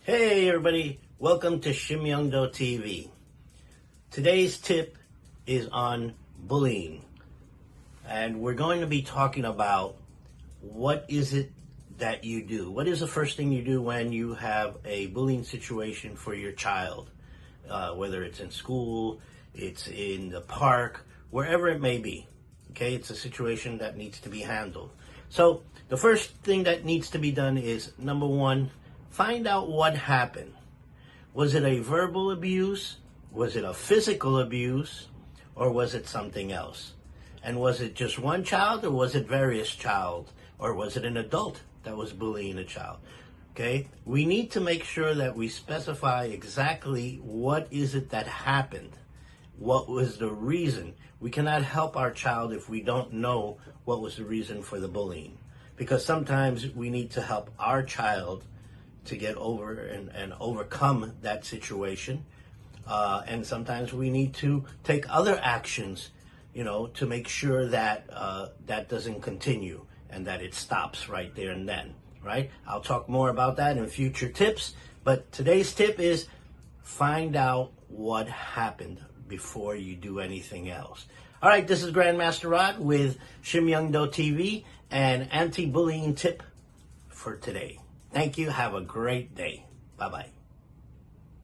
Hey everybody, welcome to Shimyungdo TV. Today's tip is on bullying, and we're going to be talking about what is it that you do. What is the first thing you do when you have a bullying situation for your child? Whether it's in school, it's in the park, wherever it may be. Okay, it's a situation that needs to be handled. So the first thing that needs to be done is, number one, find out what happened. Was it a verbal abuse? Was it a physical abuse? Or was it something else? And was it just one child, or was it various child? Or was it an adult that was bullying a child? Okay, we need to make sure that we specify exactly what is it that happened. What was the reason? We cannot help our child if we don't know what was the reason for the bullying. Because sometimes we need to help our child to get over and overcome that situation. And sometimes we need to take other actions, to make sure that that doesn't continue and that it stops right there and then, right? I'll talk more about that in future tips, but today's tip is find out what happened before you do anything else. All right, this is Grandmaster Rod with Shimyungdo TV, and anti-bullying tip for today. Thank you. Have a great day. Bye-bye.